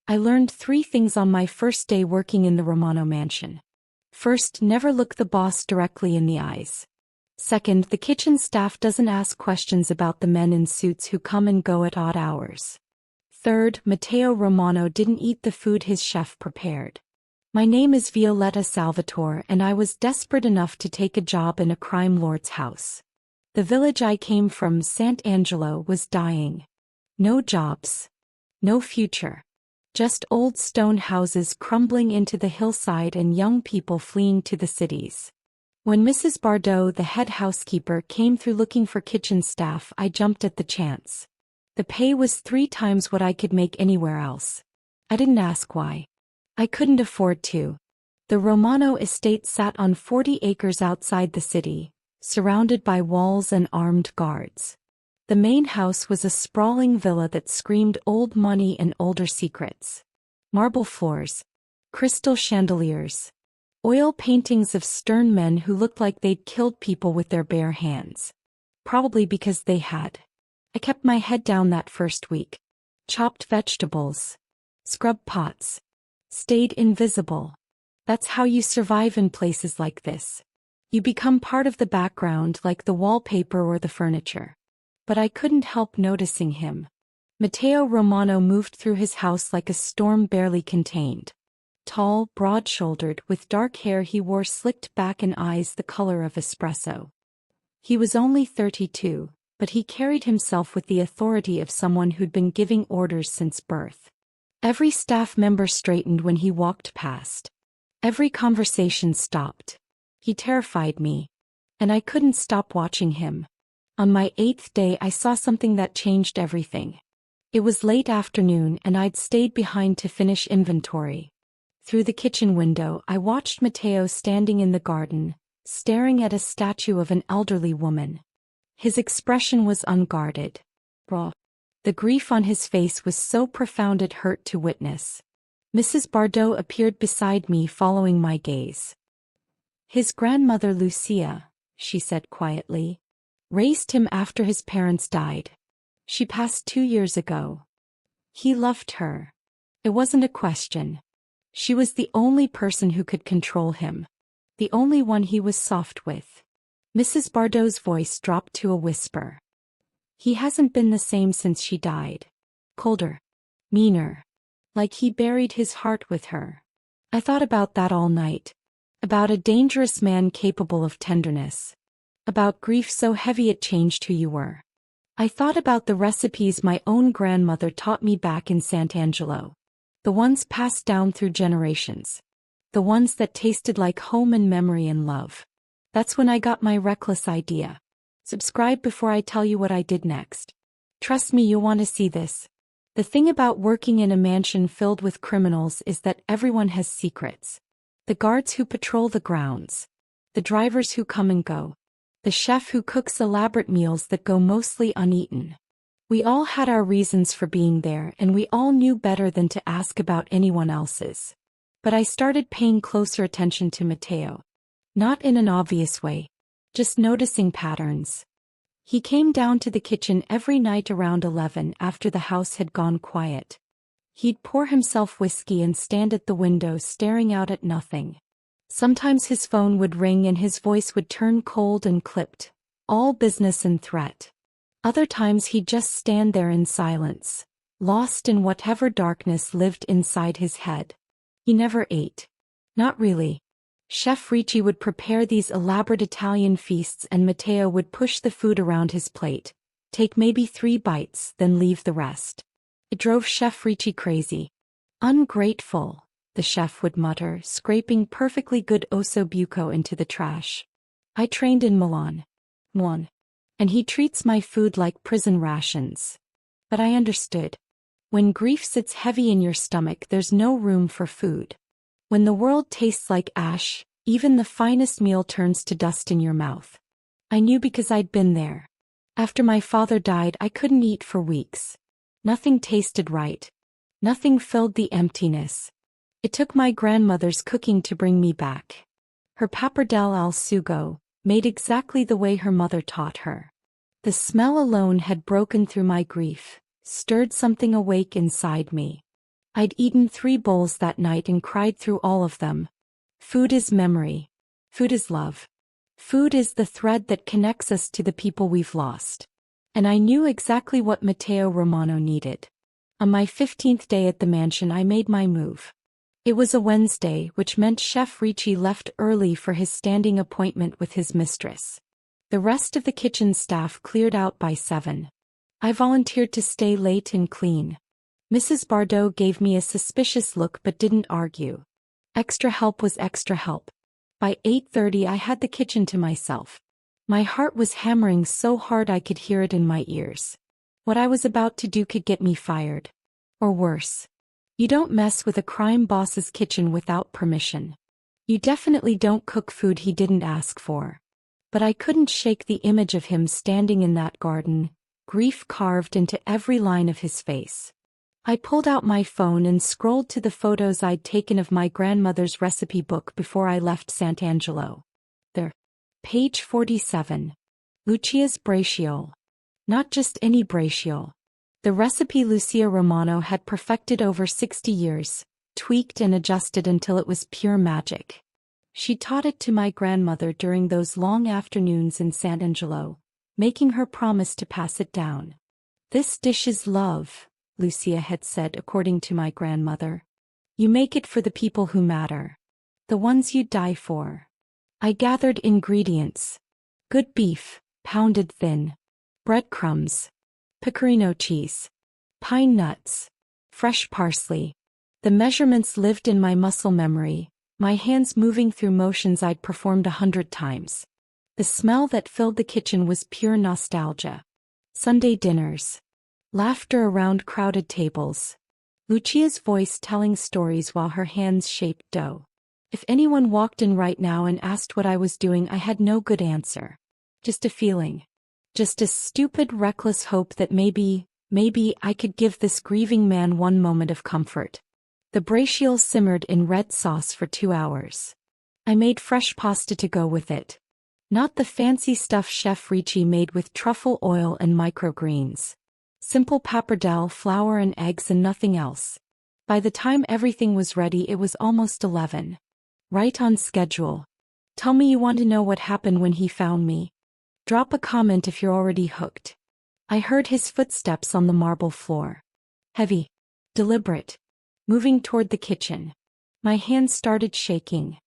I learned 3 things on my first day working in the Romano mansion. First, never look the boss directly in the eyes. Second, the kitchen staff doesn't ask questions about the men in suits who come and go at odd hours. Third, Matteo Romano didn't eat the food his chef prepared. My name is Violetta Salvatore, and I was desperate enough to take a job in a crime lord's house. The village I came from, Sant'Angelo, was dying. No jobs. No future. Just old stone houses crumbling into the hillside and young people fleeing to the cities. When Mrs. Bardot, the head housekeeper, came through looking for kitchen staff, I jumped at the chance. The pay was 3 times what I could make anywhere else. I didn't ask why. I couldn't afford to. The Romano estate sat on 40 acres outside the city, surrounded by walls and armed guards. The main house was a sprawling villa that screamed old money and older secrets. Marble floors, crystal chandeliers, oil paintings of stern men who looked like they'd killed people with their bare hands. Probably because they had. I kept my head down that first week. Chopped vegetables. Scrubbed pots. Stayed invisible. That's how you survive in places like this. You become part of the background, like the wallpaper or the furniture. But I couldn't help noticing him. Matteo Romano moved through his house like a storm barely contained. Tall, broad-shouldered, with dark hair, he wore slicked back and eyes the color of espresso. He was only 32, but he carried himself with the authority of someone who'd been giving orders since birth. Every staff member straightened when he walked past. Every conversation stopped. He terrified me. And I couldn't stop watching him. On my 8th day I saw something that changed everything. It was late afternoon and I'd stayed behind to finish inventory. Through the kitchen window I watched Matteo standing in the garden, staring at a statue of an elderly woman. His expression was unguarded. Raw. The grief on his face was so profound it hurt to witness. Mrs. Bardot appeared beside me, following my gaze. His grandmother Lucia, she said quietly, raised him after his parents died. She passed 2 years ago. He loved her. It wasn't a question. She was the only person who could control him. The only one he was soft with. Mrs. Bardot's voice dropped to a whisper. He hasn't been the same since she died. Colder. Meaner. Like he buried his heart with her. I thought about that all night. About a dangerous man capable of tenderness. About grief so heavy it changed who you were. I thought about the recipes my own grandmother taught me back in Sant'Angelo. The ones passed down through generations. The ones that tasted like home and memory and love. That's when I got my reckless idea. Subscribe before I tell you what I did next. Trust me, you'll want to see this. The thing about working in a mansion filled with criminals is that everyone has secrets. The guards who patrol the grounds. The drivers who come and go. The chef who cooks elaborate meals that go mostly uneaten. We all had our reasons for being there, and we all knew better than to ask about anyone else's. But I started paying closer attention to Matteo. Not in an obvious way. Just noticing patterns. He came down to the kitchen every night around 11 after the house had gone quiet. He'd pour himself whiskey and stand at the window staring out at nothing. Sometimes his phone would ring and his voice would turn cold and clipped, all business and threat. Other times he'd just stand there in silence, lost in whatever darkness lived inside his head. He never ate. Not really. Chef Ricci would prepare these elaborate Italian feasts and Matteo would push the food around his plate, take maybe 3 bites, then leave the rest. It drove Chef Ricci crazy. Ungrateful, the chef would mutter, scraping perfectly good osso buco into the trash. I trained in Milan. And he treats my food like prison rations. But I understood. When grief sits heavy in your stomach, there's no room for food. When the world tastes like ash, even the finest meal turns to dust in your mouth. I knew because I'd been there. After my father died, I couldn't eat for weeks. Nothing tasted right. Nothing filled the emptiness. It took my grandmother's cooking to bring me back. Her pappardelle al sugo, made exactly the way her mother taught her. The smell alone had broken through my grief, stirred something awake inside me. I'd eaten 3 bowls that night and cried through all of them. Food is memory. Food is love. Food is the thread that connects us to the people we've lost. And I knew exactly what Matteo Romano needed. On my 15th day at the mansion, I made my move. It was a Wednesday, which meant Chef Ricci left early for his standing appointment with his mistress. The rest of the kitchen staff cleared out by 7. I volunteered to stay late and clean. Mrs. Bardot gave me a suspicious look but didn't argue. Extra help was extra help. By 8:30 I had the kitchen to myself. My heart was hammering so hard I could hear it in my ears. What I was about to do could get me fired. Or worse. You don't mess with a crime boss's kitchen without permission. You definitely don't cook food he didn't ask for. But I couldn't shake the image of him standing in that garden, grief carved into every line of his face. I pulled out my phone and scrolled to the photos I'd taken of my grandmother's recipe book before I left Sant'Angelo. There. Page 47. Lucia's braciole. Not just any braciole. The recipe Lucia Romano had perfected over 60 years, tweaked and adjusted until it was pure magic. She taught it to my grandmother during those long afternoons in Sant'Angelo, making her promise to pass it down. This dish is love, Lucia had said according to my grandmother. You make it for the people who matter. The ones you'd die for. I gathered ingredients. Good beef, pounded thin. Breadcrumbs. Pecorino cheese. Pine nuts. Fresh parsley. The measurements lived in my muscle memory, my hands moving through motions I'd performed 100 times. The smell that filled the kitchen was pure nostalgia. Sunday dinners. Laughter around crowded tables. Lucia's voice telling stories while her hands shaped dough. If anyone walked in right now and asked what I was doing, I had no good answer. Just a feeling. Just a stupid, reckless hope that maybe I could give this grieving man one moment of comfort. The braciole simmered in red sauce for 2 hours. I made fresh pasta to go with it. Not the fancy stuff Chef Ricci made with truffle oil and microgreens. Simple pappardelle, flour and eggs and nothing else. By the time everything was ready, it was almost 11. Right on schedule. Tell me you want to know what happened when he found me. Drop a comment if you're already hooked. I heard his footsteps on the marble floor. Heavy. Deliberate. Moving toward the kitchen. My hands started shaking.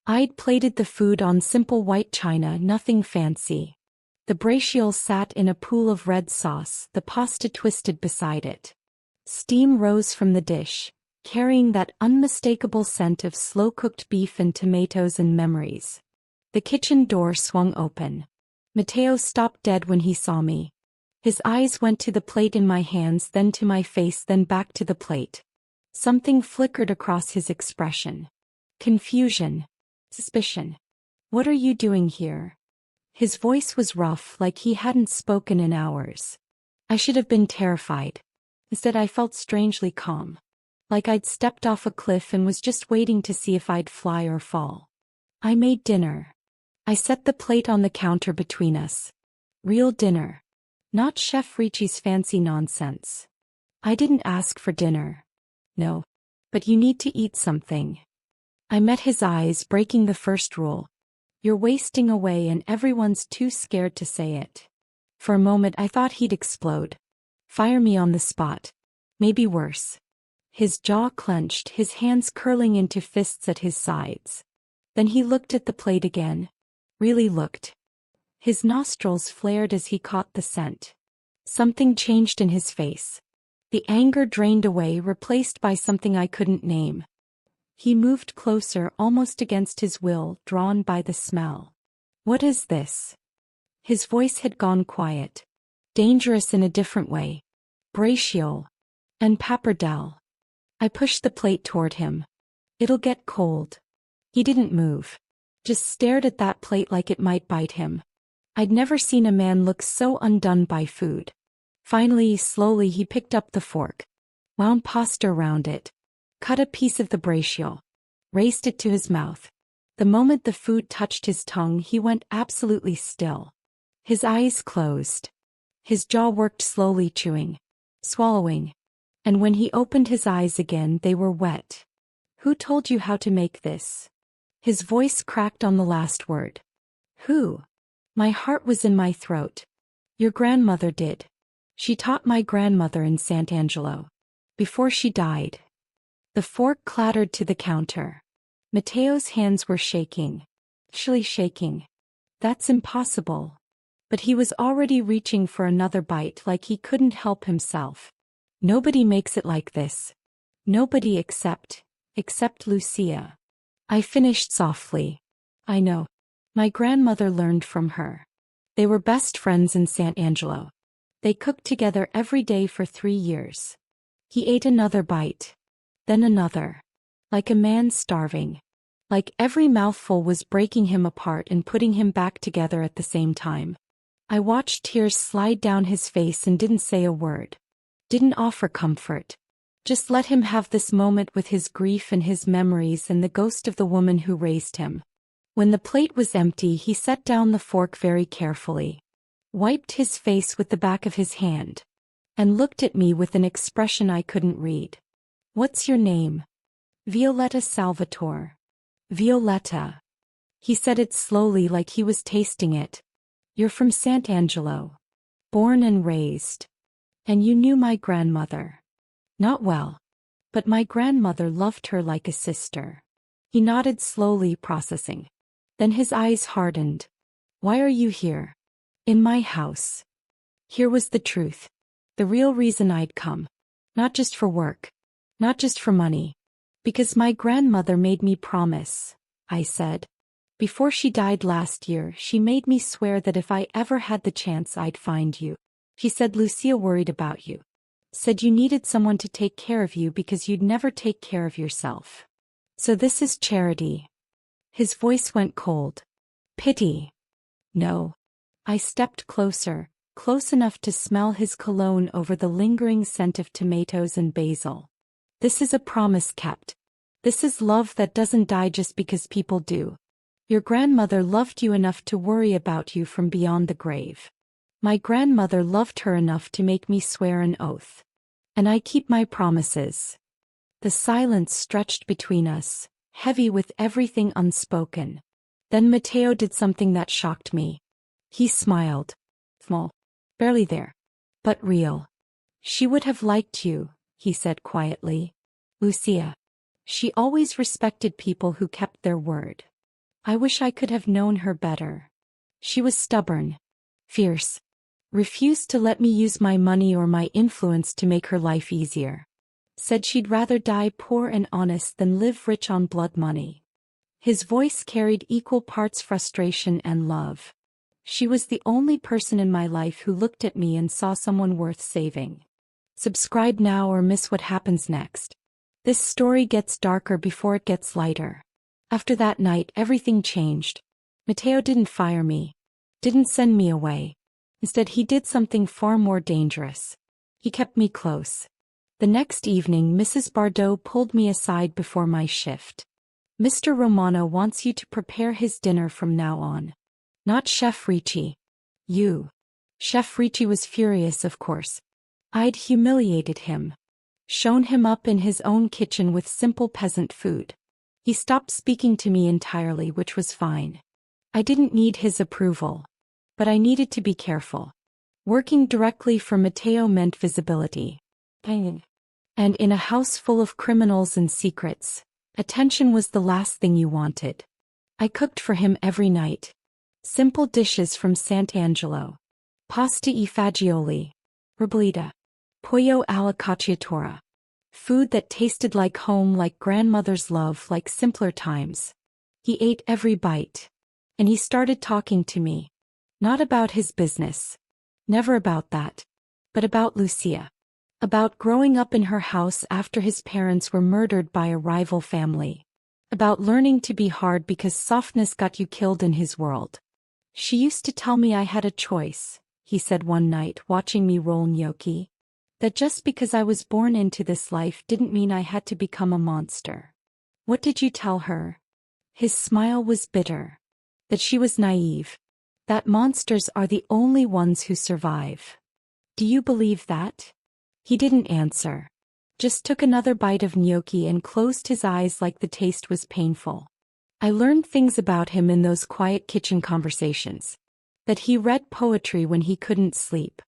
I'd plated the food on simple white china, nothing fancy. The braciole sat in a pool of red sauce, the pasta twisted beside it. Steam rose from the dish, carrying that unmistakable scent of slow-cooked beef and tomatoes and memories. The kitchen door swung open. Matteo stopped dead when he saw me. His eyes went to the plate in my hands, then to my face, then back to the plate. Something flickered across his expression. Confusion. Suspicion. What are you doing here? His voice was rough, like he hadn't spoken in hours. I should have been terrified. Instead, I felt strangely calm. Like I'd stepped off a cliff and was just waiting to see if I'd fly or fall. I made dinner. I set the plate on the counter between us. Real dinner. Not Chef Ricci's fancy nonsense. I didn't ask for dinner. No. But you need to eat something. I met his eyes, breaking the first rule. You're wasting away and everyone's too scared to say it. For a moment I thought he'd explode. Fire me on the spot. Maybe worse. His jaw clenched, his hands curling into fists at his sides. Then he looked at the plate again. Really looked. His nostrils flared as he caught the scent. Something changed in his face. The anger drained away, replaced by something I couldn't name. He moved closer, almost against his will, drawn by the smell. What is this? His voice had gone quiet. Dangerous in a different way. Braciole. And pappardelle. I pushed the plate toward him. It'll get cold. He didn't move. Just stared at that plate like it might bite him. I'd never seen a man look so undone by food. Finally, slowly he picked up the fork. Wound pasta around it. Cut a piece of the braciole. Raised it to his mouth. The moment the food touched his tongue, he went absolutely still. His eyes closed. His jaw worked slowly, chewing. Swallowing. And when he opened his eyes again, they were wet. Who told you how to make this? His voice cracked on the last word. Who? My heart was in my throat. Your grandmother did. She taught my grandmother in Sant'Angelo. Before she died. The fork clattered to the counter. Matteo's hands were shaking. Actually shaking. That's impossible. But he was already reaching for another bite like he couldn't help himself. Nobody makes it like this. Nobody except Lucia. I finished softly. I know. My grandmother learned from her. They were best friends in Sant'Angelo. They cooked together every day for 3 years. He ate another bite. Then another. Like a man starving. Like every mouthful was breaking him apart and putting him back together at the same time. I watched tears slide down his face and didn't say a word. Didn't offer comfort. Just let him have this moment with his grief and his memories and the ghost of the woman who raised him. When the plate was empty, he set down the fork very carefully, wiped his face with the back of his hand, and looked at me with an expression I couldn't read. What's your name? Violetta Salvatore. Violetta. He said it slowly like he was tasting it. You're from Sant'Angelo. Born and raised. And you knew my grandmother. Not well. But my grandmother loved her like a sister. He nodded slowly, processing. Then his eyes hardened. Why are you here? In my house. Here was the truth. The real reason I'd come. Not just for work. Not just for money. Because my grandmother made me promise, I said. Before she died last year, she made me swear that if I ever had the chance I'd find you. She said Lucia worried about you. Said you needed someone to take care of you because you'd never take care of yourself. So this is charity. His voice went cold. Pity. No. I stepped closer, close enough to smell his cologne over the lingering scent of tomatoes and basil. This is a promise kept. This is love that doesn't die just because people do. Your grandmother loved you enough to worry about you from beyond the grave. My grandmother loved her enough to make me swear an oath. And I keep my promises. The silence stretched between us, heavy with everything unspoken. Then Matteo did something that shocked me. He smiled. Small. Barely there. But real. She would have liked you, he said quietly. Lucia. She always respected people who kept their word. I wish I could have known her better. She was stubborn. Fierce. Refused to let me use my money or my influence to make her life easier. Said she'd rather die poor and honest than live rich on blood money. His voice carried equal parts frustration and love. She was the only person in my life who looked at me and saw someone worth saving. Subscribe now or miss what happens next. This story gets darker before it gets lighter. After that night, everything changed. Matteo didn't fire me. Didn't send me away. Instead, he did something far more dangerous. He kept me close. The next evening, Mrs. Bardot pulled me aside before my shift. Mr. Romano wants you to prepare his dinner from now on. Not Chef Ricci. You. Chef Ricci was furious, of course. I'd humiliated him. Shown him up in his own kitchen with simple peasant food. He stopped speaking to me entirely, which was fine. I didn't need his approval. But I needed to be careful. Working directly for Matteo meant visibility. And in a house full of criminals and secrets, attention was the last thing you wanted. I cooked for him every night. Simple dishes from Sant'Angelo. Pasta e fagioli. Ribollita. Pollo alla cacciatora. Food that tasted like home, like grandmother's love, like simpler times. He ate every bite. And he started talking to me. Not about his business. Never about that. But about Lucia. About growing up in her house after his parents were murdered by a rival family. About learning to be hard because softness got you killed in his world. She used to tell me I had a choice, he said one night watching me roll gnocchi. That just because I was born into this life didn't mean I had to become a monster. What did you tell her? His smile was bitter. That she was naive. That monsters are the only ones who survive. Do you believe that? He didn't answer. just took another bite of gnocchi and closed his eyes like the taste was painful. I learned things about him in those quiet kitchen conversations. That he read poetry when he couldn't sleep.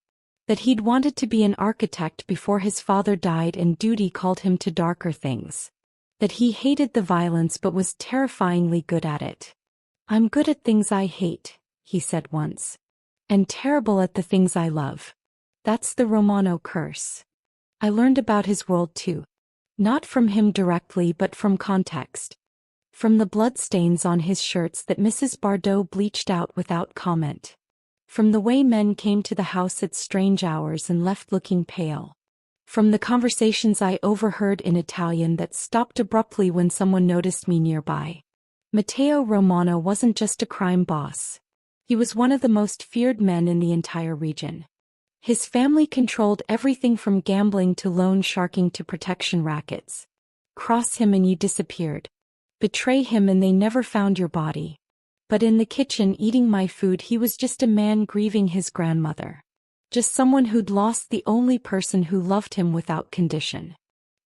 That he'd wanted to be an architect before his father died and duty called him to darker things. That he hated the violence but was terrifyingly good at it. "I'm good at things I hate," he said once. "And terrible at the things I love. That's the Romano curse." I learned about his world too. Not from him directly but from context. From the bloodstains on his shirts that Mrs. Bardot bleached out without comment. From the way men came to the house at strange hours and left looking pale. From the conversations I overheard in Italian that stopped abruptly when someone noticed me nearby. Matteo Romano wasn't just a crime boss. He was one of the most feared men in the entire region. His family controlled everything from gambling to loan sharking to protection rackets. Cross him and you disappeared. Betray him and they never found your body. But in the kitchen eating my food he was just a man grieving his grandmother. Just someone who'd lost the only person who loved him without condition.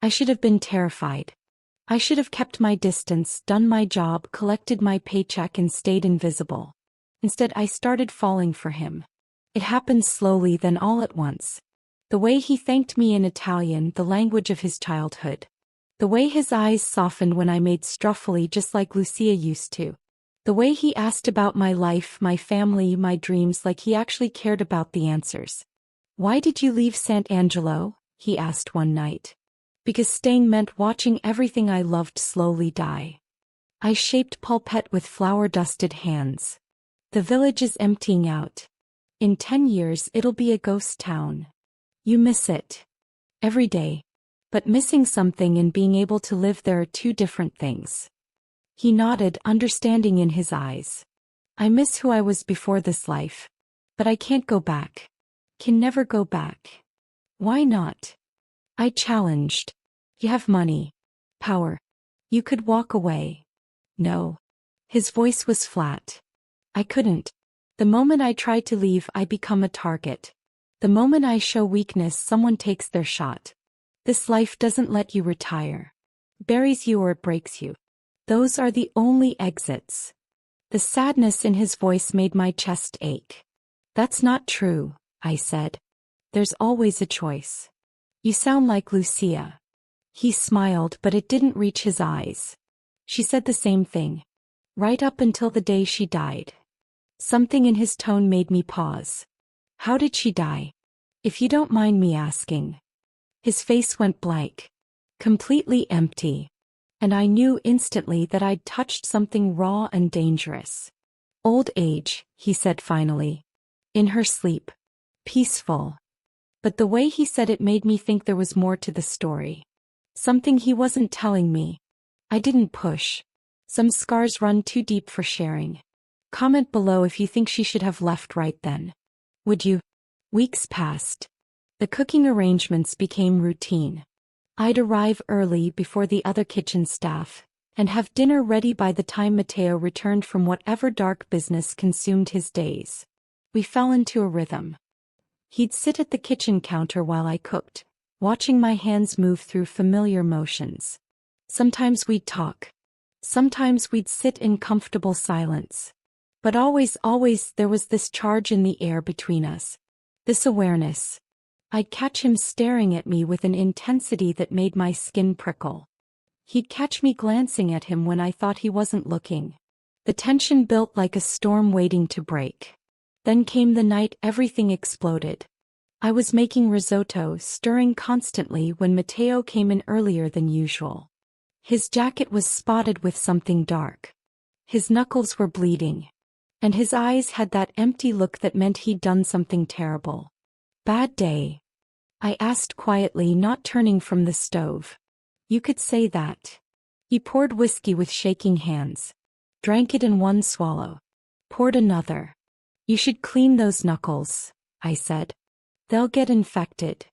I should have been terrified. I should have kept my distance, done my job, collected my paycheck and stayed invisible. Instead I started falling for him. It happened slowly then all at once. The way he thanked me in Italian, the language of his childhood. The way his eyes softened when I made struffoli just like Lucia used to. The way he asked about my life, my family, my dreams like he actually cared about the answers. "Why did you leave Sant'Angelo?" he asked one night. "Because staying meant watching everything I loved slowly die." I shaped pulpette with flour-dusted hands. "The village is emptying out. In 10 years it'll be a ghost town. You miss it. Every day. But missing something and being able to live there are two different things." He nodded, understanding in his eyes. "I miss who I was before this life. But I can't go back. Can never go back." "Why not?" I challenged. "You have money. Power. You could walk away." "No." His voice was flat. "I couldn't. The moment I try to leave I become a target. The moment I show weakness someone takes their shot. This life doesn't let you retire. Buries you or it breaks you. Those are the only exits." The sadness in his voice made my chest ache. "That's not true," I said. "There's always a choice. You sound like Lucia." He smiled but it didn't reach his eyes. "She said the same thing. Right up until the day she died." Something in his tone made me pause. "How did she die? If you don't mind me asking." His face went blank. Completely empty. And I knew instantly that I'd touched something raw and dangerous. "Old age," he said finally. "In her sleep. Peaceful." But the way he said it made me think there was more to the story. Something he wasn't telling me. I didn't push. Some scars run too deep for sharing. Comment below if you think she should have left right then. Would you? Weeks passed. The cooking arrangements became routine. I'd arrive early before the other kitchen staff, and have dinner ready by the time Matteo returned from whatever dark business consumed his days. We fell into a rhythm. He'd sit at the kitchen counter while I cooked, watching my hands move through familiar motions. Sometimes we'd talk. Sometimes we'd sit in comfortable silence. But always there was this charge in the air between us. This awareness. I'd catch him staring at me with an intensity that made my skin prickle. He'd catch me glancing at him when I thought he wasn't looking. The tension built like a storm waiting to break. Then came the night everything exploded. I was making risotto, stirring constantly when Matteo came in earlier than usual. His jacket was spotted with something dark. His knuckles were bleeding. And his eyes had that empty look that meant he'd done something terrible. "Bad day?" I asked quietly, not turning from the stove. "You could say that." He poured whiskey with shaking hands. Drank it in one swallow. Poured another. "You should clean those knuckles," I said. "They'll get infected."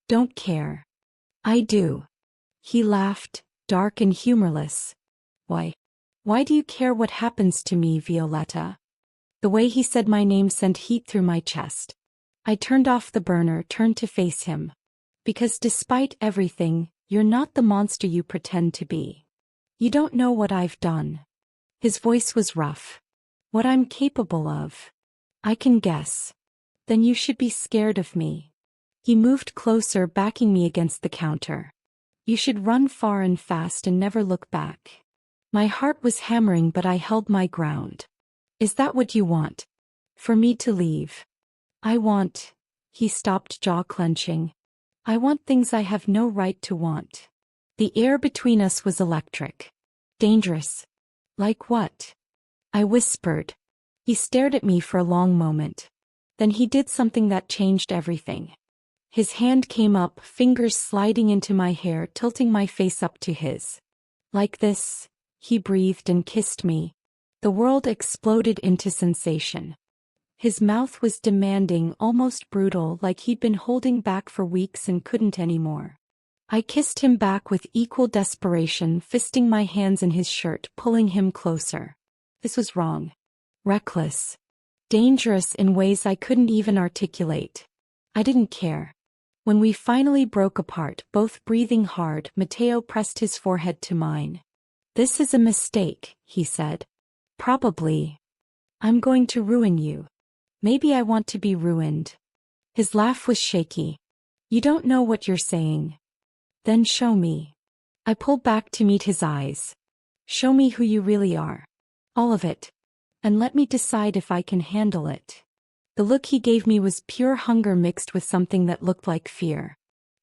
"Don't care." "I do." He laughed, dark and humorless. "Why? Why do you care what happens to me, Violetta?" The way he said my name sent heat through my chest. I turned off the burner, turned to face him. "Because despite everything, You're not the monster you pretend to be. You don't know what I've done. His voice was rough. What I'm capable of. I can guess. Then you should be scared of me. He moved closer, backing me against the counter. You should run far and fast and never look back. My heart was hammering, but I held my ground. Is that what you want? For me to leave? I want... He stopped, jaw clenching. I want things I have no right to want. The air between us was electric. Dangerous. Like what? I whispered. He stared at me for a long moment. Then he did something that changed everything. His hand came up, fingers sliding into my hair, tilting my face up to his. Like this, he breathed and kissed me. The world exploded into sensation. His mouth was demanding, almost brutal, like he'd been holding back for weeks and couldn't anymore. I kissed him back with equal desperation, fisting my hands in his shirt, pulling him closer. This was wrong. Reckless. Dangerous in ways I couldn't even articulate. I didn't care. When we finally broke apart, both breathing hard, Matteo pressed his forehead to mine. This is a mistake, he said. Probably. I'm going to ruin you. Maybe I want to be ruined. His laugh was shaky. You don't know what you're saying. Then show me. I pulled back to meet his eyes. Show me who you really are. All of it. And let me decide if I can handle it. The look he gave me was pure hunger mixed with something that looked like fear.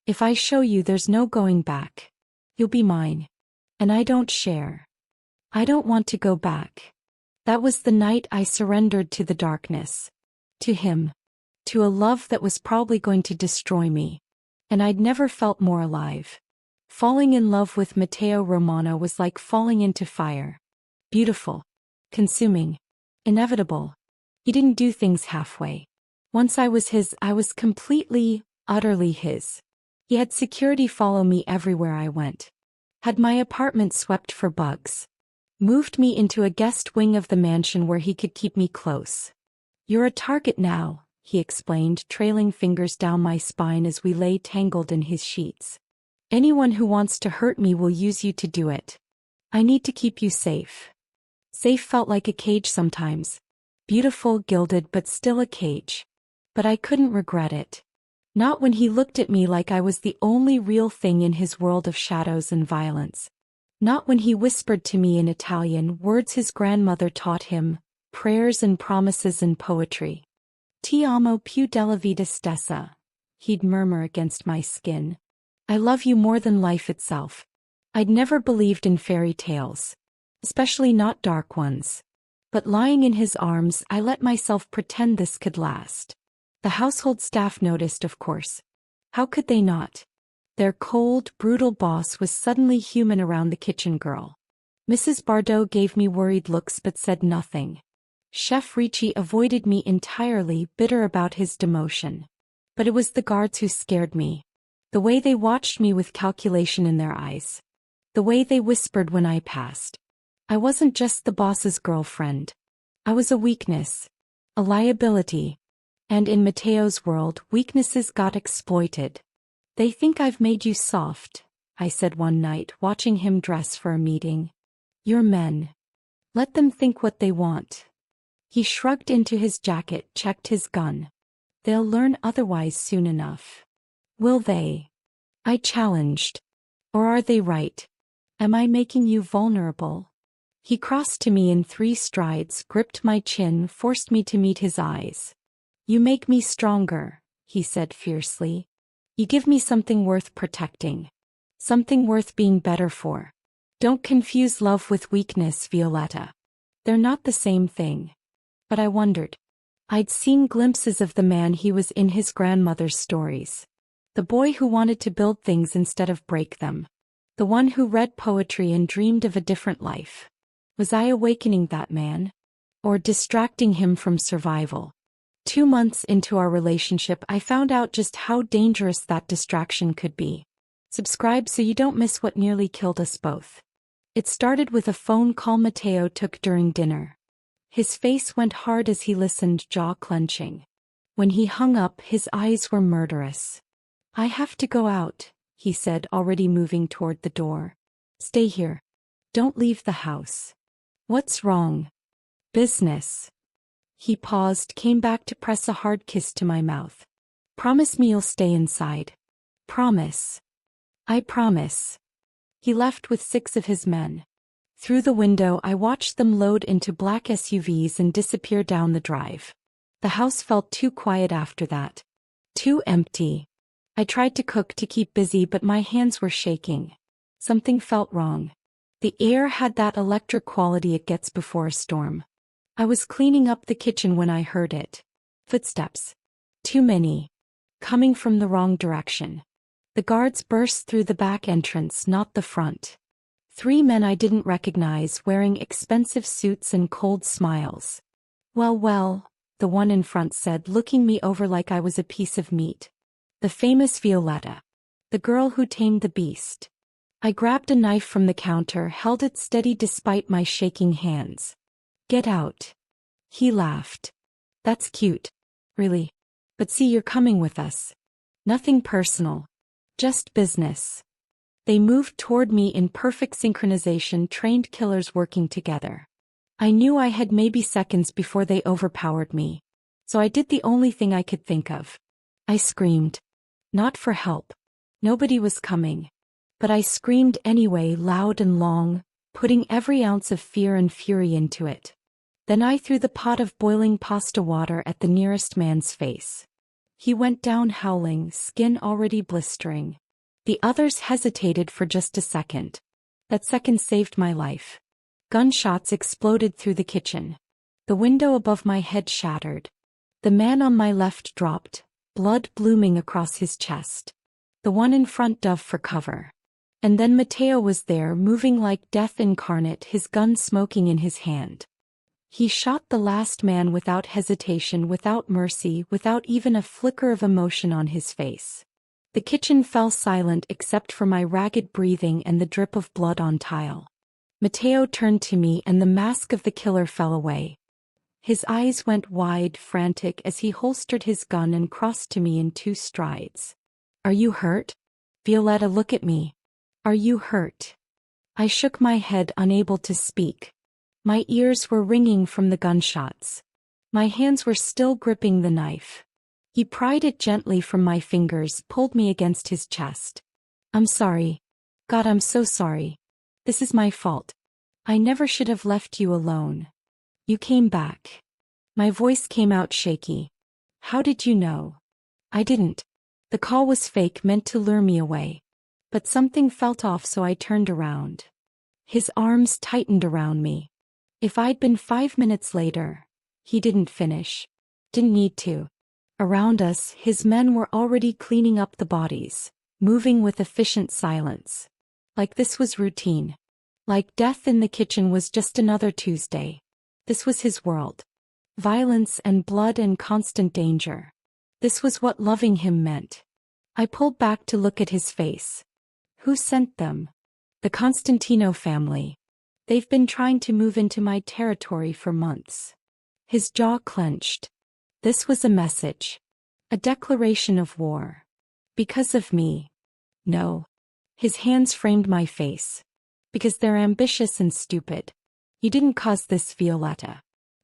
If I show you, there's no going back. You'll be mine. And I don't share. I don't want to go back. That was the night I surrendered to the darkness. To him. To a love that was probably going to destroy me. And I'd never felt more alive. Falling in love with Matteo Romano was like falling into fire. Beautiful. Consuming. Inevitable. He didn't do things halfway. Once I was his, I was completely, utterly his. He had security follow me everywhere I went. Had my apartment swept for bugs. Moved me into a guest wing of the mansion where he could keep me close. You're a target now, he explained, trailing fingers down my spine as we lay tangled in his sheets. Anyone who wants to hurt me will use you to do it. I need to keep you safe. Safe felt like a cage sometimes. Beautiful, gilded, but still a cage. But I couldn't regret it. Not when he looked at me like I was the only real thing in his world of shadows and violence. Not when he whispered to me in Italian words his grandmother taught him, prayers and promises and poetry. Ti amo più della vita stessa, he'd murmur against my skin. I love you more than life itself. I'd never believed in fairy tales. Especially not dark ones. But lying in his arms, I let myself pretend this could last. The household staff noticed, of course. How could they not? Their cold, brutal boss was suddenly human around the kitchen girl. Mrs. Bardot gave me worried looks but said nothing. Chef Ricci avoided me entirely, bitter about his demotion. But it was the guards who scared me. The way they watched me with calculation in their eyes. The way they whispered when I passed. I wasn't just the boss's girlfriend. I was a weakness. A liability. And in Matteo's world, weaknesses got exploited. They think I've made you soft, I said one night, watching him dress for a meeting. You're men. Let them think what they want. He shrugged into his jacket, checked his gun. They'll learn otherwise soon enough. Will they? I challenged. Or are they right? Am I making you vulnerable? He crossed to me in 3 strides, gripped my chin, forced me to meet his eyes. You make me stronger, he said fiercely. You give me something worth protecting. Something worth being better for. Don't confuse love with weakness, Violetta. They're not the same thing. But I wondered. I'd seen glimpses of the man he was in his grandmother's stories. The boy who wanted to build things instead of break them. The one who read poetry and dreamed of a different life. Was I awakening that man? Or distracting him from survival? 2 months into our relationship, I found out just how dangerous that distraction could be. Subscribe so you don't miss what nearly killed us both. It started with a phone call Matteo took during dinner. His face went hard as he listened, jaw clenching. When he hung up, his eyes were murderous. I have to go out, he said, already moving toward the door. Stay here. Don't leave the house. What's wrong? Business. He paused, came back to press a hard kiss to my mouth. Promise me you'll stay inside. Promise. I promise. He left with 6 of his men. Through the window I watched them load into black SUVs and disappear down the drive. The house felt too quiet after that. Too empty. I tried to cook to keep busy, but my hands were shaking. Something felt wrong. The air had that electric quality it gets before a storm. I was cleaning up the kitchen when I heard it. Footsteps. Too many. Coming from the wrong direction. The guards burst through the back entrance, not the front. 3 men I didn't recognize, wearing expensive suits and cold smiles. Well, the one in front said, looking me over like I was a piece of meat. The famous Violetta. The girl who tamed the beast. I grabbed a knife from the counter, held it steady despite my shaking hands. Get out. He laughed. That's cute. Really. But see, you're coming with us. Nothing personal. Just business. They moved toward me in perfect synchronization, trained killers working together. I knew I had maybe seconds before they overpowered me. So I did the only thing I could think of. I screamed. Not for help. Nobody was coming. But I screamed anyway, loud and long, putting every ounce of fear and fury into it. Then I threw the pot of boiling pasta water at the nearest man's face. He went down howling, skin already blistering. The others hesitated for just a second. That second saved my life. Gunshots exploded through the kitchen. The window above my head shattered. The man on my left dropped, blood blooming across his chest. The one in front dove for cover. And then Matteo was there, moving like death incarnate, his gun smoking in his hand. He shot the last man without hesitation, without mercy, without even a flicker of emotion on his face. The kitchen fell silent except for my ragged breathing and the drip of blood on tile. Matteo turned to me and the mask of the killer fell away. His eyes went wide, frantic, as he holstered his gun and crossed to me in 2 strides. Are you hurt? Violetta, look at me. Are you hurt? I shook my head, unable to speak. My ears were ringing from the gunshots. My hands were still gripping the knife. He pried it gently from my fingers, pulled me against his chest. I'm sorry. God, I'm so sorry. This is my fault. I never should have left you alone. You came back. My voice came out shaky. How did you know? I didn't. The call was fake, meant to lure me away. But something felt off, so I turned around. His arms tightened around me. If I'd been 5 minutes later. He didn't finish. Didn't need to. Around us, his men were already cleaning up the bodies, moving with efficient silence. Like this was routine. Like death in the kitchen was just another Tuesday. This was his world. Violence and blood and constant danger. This was what loving him meant. I pulled back to look at his face. Who sent them? The Constantino family. They've been trying to move into my territory for months. His jaw clenched. This was a message. A declaration of war. Because of me. No. His hands framed my face. Because they're ambitious and stupid. You didn't cause this, Violetta.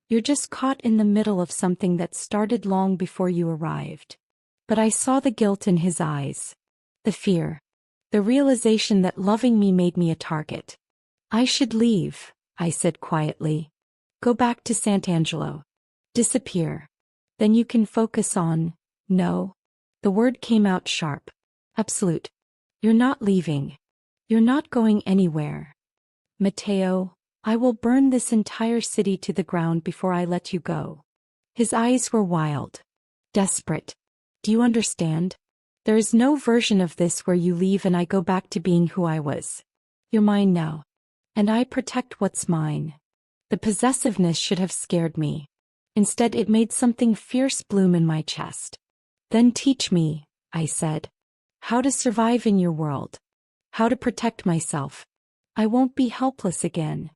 You're just caught in the middle of something that started long before you arrived. But I saw the guilt in his eyes. The fear. The realization that loving me made me a target. I should leave, I said quietly. Go back to Sant'Angelo. Disappear. Then you can focus on, no. The word came out sharp. Absolute. You're not leaving. You're not going anywhere. Matteo, I will burn this entire city to the ground before I let you go. His eyes were wild. Desperate. Do you understand? There is no version of this where you leave and I go back to being who I was. You're mine now. And I protect what's mine. The possessiveness should have scared me. Instead, it made something fierce bloom in my chest. Then teach me, I said. How to survive in your world. How to protect myself. I won't be helpless again.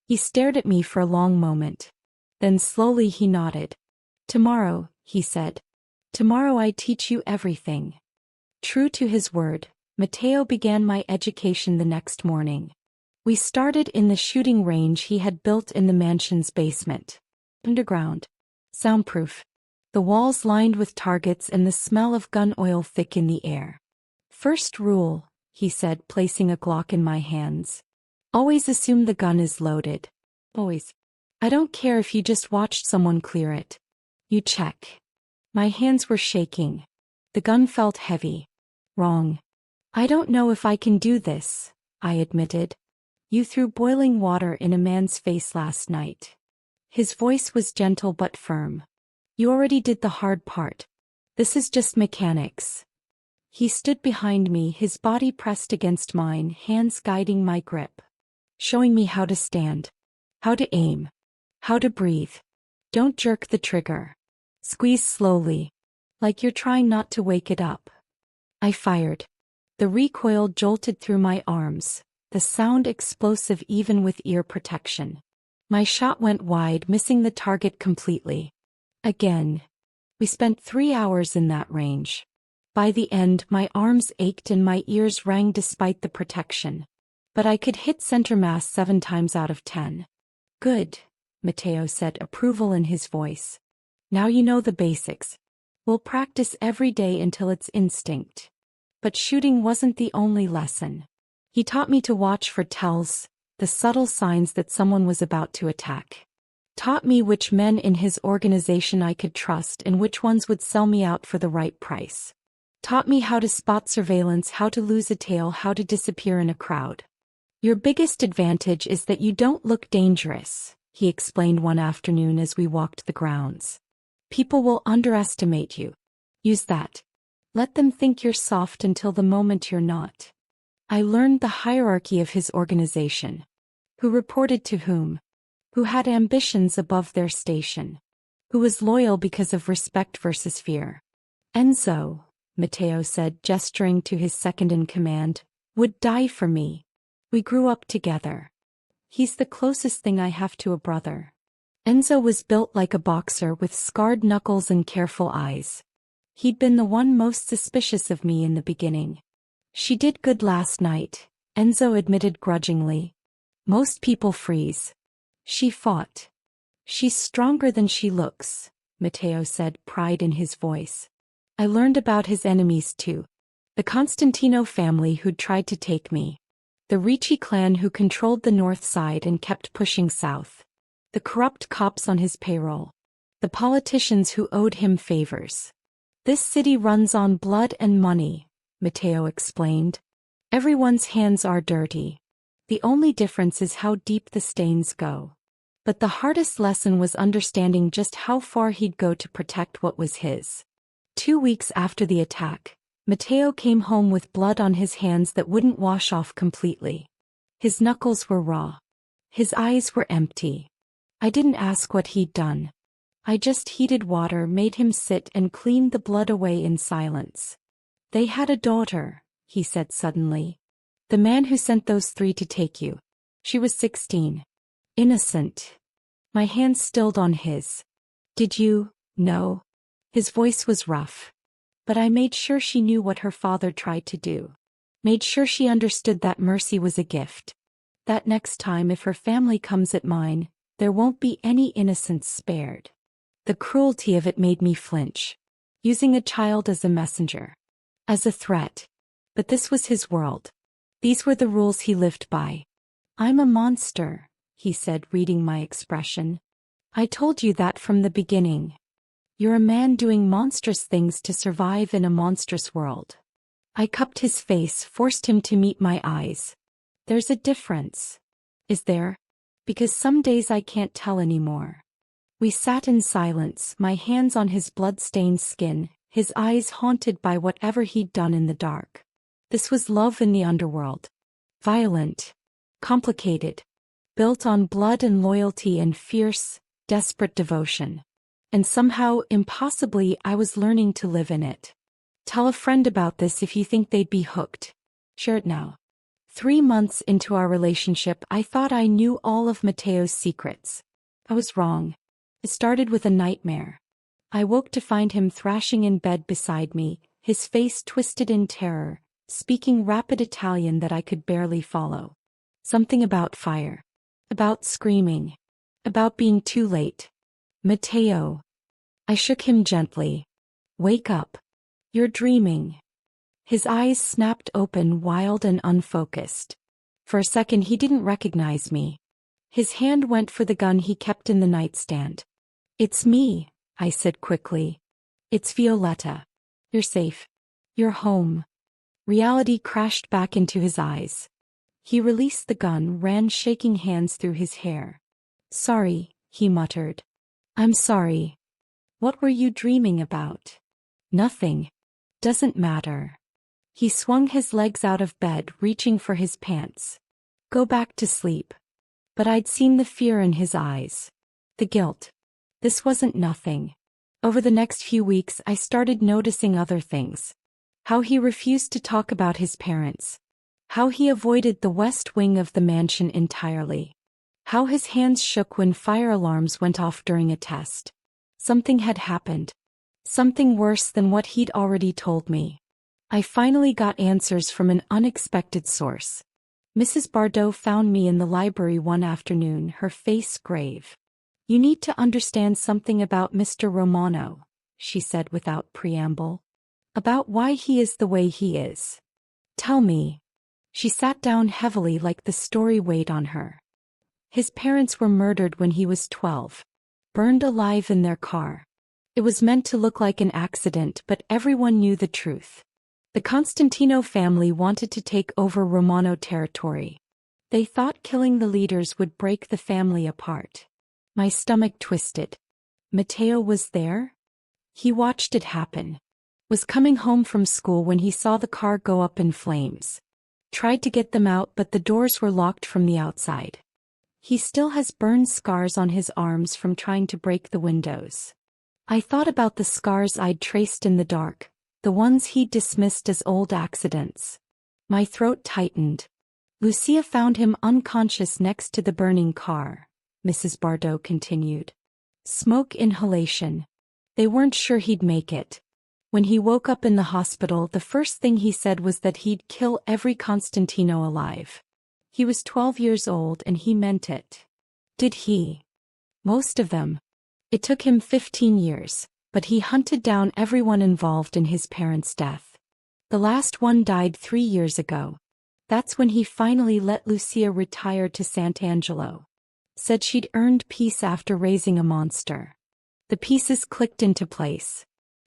He stared at me for a long moment. Then slowly he nodded. Tomorrow, he said. Tomorrow I teach you everything. True to his word, Matteo began my education the next morning. We started in the shooting range he had built in the mansion's basement. Underground. Soundproof. The walls lined with targets and the smell of gun oil thick in the air. First rule, he said, placing a Glock in my hands. Always assume the gun is loaded. Always. I don't care if you just watched someone clear it. You check. My hands were shaking. The gun felt heavy. Wrong. I don't know if I can do this, I admitted. You threw boiling water in a man's face last night. His voice was gentle but firm. You already did the hard part. This is just mechanics. He stood behind me, his body pressed against mine, hands guiding my grip. Showing me how to stand. How to aim. How to breathe. Don't jerk the trigger. Squeeze slowly. Like you're trying not to wake it up. I fired. The recoil jolted through my arms, the sound explosive even with ear protection. My shot went wide, missing the target completely. Again. We spent 3 hours in that range. By the end, my arms ached and my ears rang despite the protection. But I could hit center mass 7 times out of 10. Good, Matteo said, approval in his voice. Now you know the basics. We'll practice every day until it's instinct. But shooting wasn't the only lesson. He taught me to watch for tells, the subtle signs that someone was about to attack. Taught me which men in his organization I could trust and which ones would sell me out for the right price. Taught me how to spot surveillance, how to lose a tail, how to disappear in a crowd. Your biggest advantage is that you don't look dangerous, he explained one afternoon as we walked the grounds. People will underestimate you. Use that. Let them think you're soft until the moment you're not. I learned the hierarchy of his organization. Who reported to whom? Who had ambitions above their station? Who was loyal because of respect versus fear? Enzo, Matteo said, gesturing to his second-in-command, would die for me. We grew up together. He's the closest thing I have to a brother. Enzo was built like a boxer with scarred knuckles and careful eyes. He'd been the one most suspicious of me in the beginning. She did good last night, Enzo admitted grudgingly. Most people freeze. She fought. She's stronger than she looks, Matteo said, pride in his voice. I learned about his enemies too. The Constantino family who'd tried to take me. The Ricci clan who controlled the north side and kept pushing south. The corrupt cops on his payroll. The politicians who owed him favors. This city runs on blood and money, Matteo explained. Everyone's hands are dirty. The only difference is how deep the stains go. But the hardest lesson was understanding just how far he'd go to protect what was his. 2 weeks after the attack, Matteo came home with blood on his hands that wouldn't wash off completely. His knuckles were raw. His eyes were empty. I didn't ask what he'd done. I just heated water, made him sit and cleaned the blood away in silence. They had a daughter, he said suddenly. The man who sent those 3 to take you. She was 16. Innocent. My hands stilled on his. Did you know? His voice was rough. But I made sure she knew what her father tried to do. Made sure she understood that mercy was a gift. That next time if her family comes at mine, there won't be any innocents spared. The cruelty of it made me flinch. Using a child as a messenger. As a threat. But this was his world. These were the rules he lived by. I'm a monster, he said, reading my expression. I told you that from the beginning. You're a man doing monstrous things to survive in a monstrous world. I cupped his face, forced him to meet my eyes. There's a difference. Is there? Because some days I can't tell anymore. We sat in silence, my hands on his blood-stained skin, his eyes haunted by whatever he'd done in the dark. This was love in the underworld. Violent. Complicated. Built on blood and loyalty and fierce, desperate devotion. And somehow, impossibly, I was learning to live in it. Tell a friend about this if you think they'd be hooked. Share it now. 3 months into our relationship, I thought I knew all of Matteo's secrets. I was wrong. It started with a nightmare. I woke to find him thrashing in bed beside me, his face twisted in terror, speaking rapid Italian that I could barely follow. Something about fire. About screaming. About being too late. Matteo. I shook him gently. Wake up. You're dreaming. His eyes snapped open, wild and unfocused. For a second he didn't recognize me. His hand went for the gun he kept in the nightstand. It's me, I said quickly. It's Violetta. You're safe. You're home. Reality crashed back into his eyes. He released the gun, ran shaking hands through his hair. Sorry, he muttered. I'm sorry. What were you dreaming about? Nothing. Doesn't matter. He swung his legs out of bed, reaching for his pants. Go back to sleep. But I'd seen the fear in his eyes. The guilt. This wasn't nothing. Over the next few weeks I started noticing other things. How he refused to talk about his parents. How he avoided the west wing of the mansion entirely. How his hands shook when fire alarms went off during a test. Something had happened. Something worse than what he'd already told me. I finally got answers from an unexpected source. Mrs. Bardot found me in the library one afternoon, her face grave. You need to understand something about Mr. Romano, she said without preamble. About why he is the way he is. Tell me. She sat down heavily like the story weighed on her. His parents were murdered when he was 12. Burned alive in their car. It was meant to look like an accident, but everyone knew the truth. The Constantino family wanted to take over Romano territory. They thought killing the leaders would break the family apart. My stomach twisted. Matteo was there? He watched it happen. Was coming home from school when he saw the car go up in flames. Tried to get them out, but the doors were locked from the outside. He still has burn scars on his arms from trying to break the windows. I thought about the scars I'd traced in the dark, the ones he'd dismissed as old accidents. My throat tightened. Lucia found him unconscious next to the burning car, Mrs. Bardot continued. Smoke inhalation. They weren't sure he'd make it. When he woke up in the hospital, the first thing he said was that he'd kill every Constantino alive. He was 12 years old and he meant it. Did he? Most of them. It took him 15 years, but he hunted down everyone involved in his parents' death. The last one died 3 years ago. That's when he finally let Lucia retire to Sant'Angelo. Said she'd earned peace after raising a monster. The pieces clicked into place.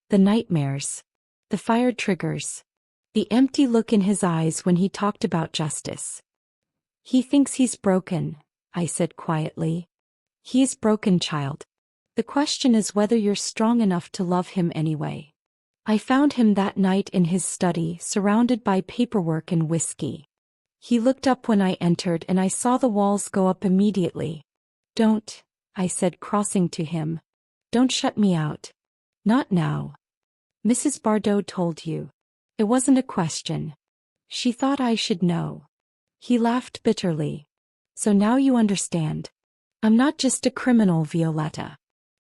The nightmares. The fire triggers. The empty look in his eyes when he talked about justice. He thinks he's broken, I said quietly. He's broken, child. The question is whether you're strong enough to love him anyway. I found him that night in his study, surrounded by paperwork and whiskey. He looked up when I entered and I saw the walls go up immediately. Don't, I said, crossing to him. Don't shut me out. Not now. Mrs. Bardot told you. It wasn't a question. She thought I should know. He laughed bitterly. So now you understand. I'm not just a criminal, Violetta.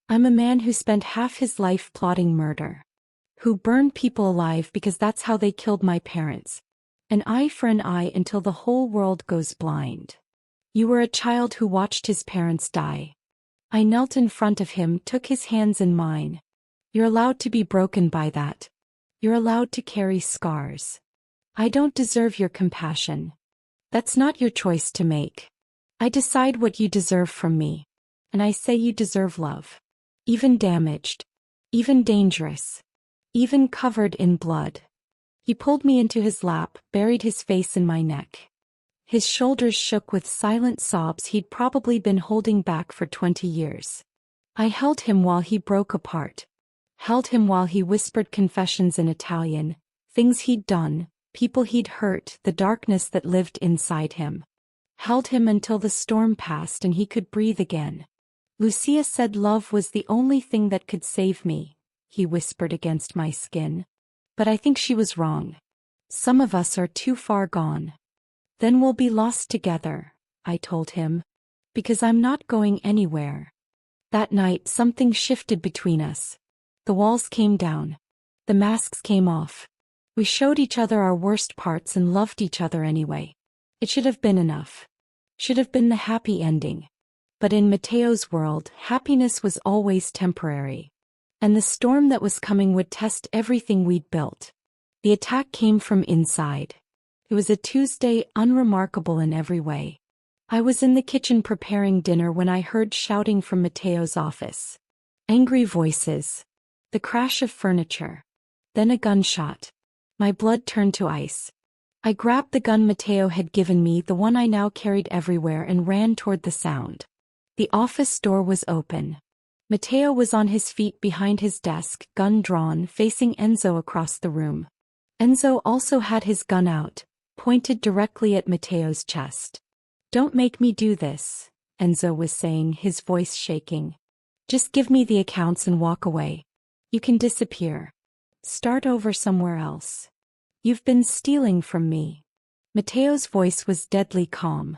I'm a man who spent half his life plotting murder. Who burned people alive because that's how they killed my parents. An eye for an eye until the whole world goes blind. You were a child who watched his parents die. I knelt in front of him, took his hands in mine. You're allowed to be broken by that. You're allowed to carry scars. I don't deserve your compassion. That's not your choice to make. I decide what you deserve from me. And I say you deserve love. Even damaged. Even dangerous. Even covered in blood. He pulled me into his lap, buried his face in my neck. His shoulders shook with silent sobs he'd probably been holding back for 20 years. I held him while he broke apart. Held him while he whispered confessions in Italian, things he'd done, people he'd hurt, the darkness that lived inside him. Held him until the storm passed and he could breathe again. Lucia said love was the only thing that could save me, he whispered against my skin. But I think she was wrong. Some of us are too far gone. Then we'll be lost together, I told him. Because I'm not going anywhere. That night something shifted between us. The walls came down. The masks came off. We showed each other our worst parts and loved each other anyway. It should have been enough. Should have been the happy ending. But in Mateo's world, happiness was always temporary. And the storm that was coming would test everything we'd built. The attack came from inside. It was a Tuesday, unremarkable in every way. I was in the kitchen preparing dinner when I heard shouting from Mateo's office. Angry voices. The crash of furniture. Then a gunshot. My blood turned to ice. I grabbed the gun Mateo had given me, the one I now carried everywhere, and ran toward the sound. The office door was open. Mateo was on his feet behind his desk, gun drawn, facing Enzo across the room. Enzo also had his gun out, pointed directly at Mateo's chest. "Don't make me do this," Enzo was saying, his voice shaking. "Just give me the accounts and walk away. You can disappear. Start over somewhere else. You've been stealing from me." Mateo's voice was deadly calm.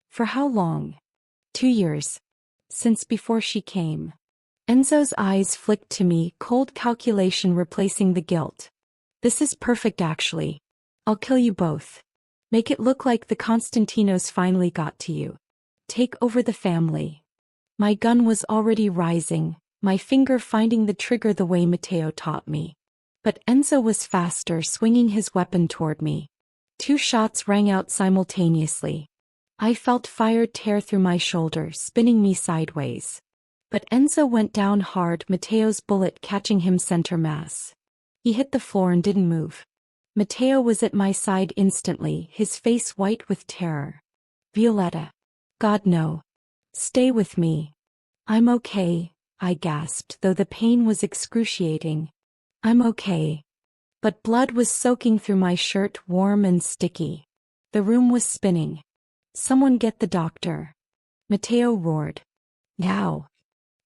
"For how long?" 2 years. Since before she came." Enzo's eyes flicked to me, cold calculation replacing the guilt. "This is perfect actually. I'll kill you both. Make it look like the Constantinos finally got to you. Take over the family." My gun was already rising, my finger finding the trigger the way Mateo taught me. But Enzo was faster, swinging his weapon toward me. 2 shots rang out simultaneously. I felt fire tear through my shoulder, spinning me sideways. But Enzo went down hard, Mateo's bullet catching him center mass. He hit the floor and didn't move. Mateo was at my side instantly, his face white with terror. "Violetta. God no. Stay with me." "I'm okay," I gasped, though the pain was excruciating. "I'm okay." But blood was soaking through my shirt, warm and sticky. The room was spinning. "Someone get the doctor," Mateo roared. "Now."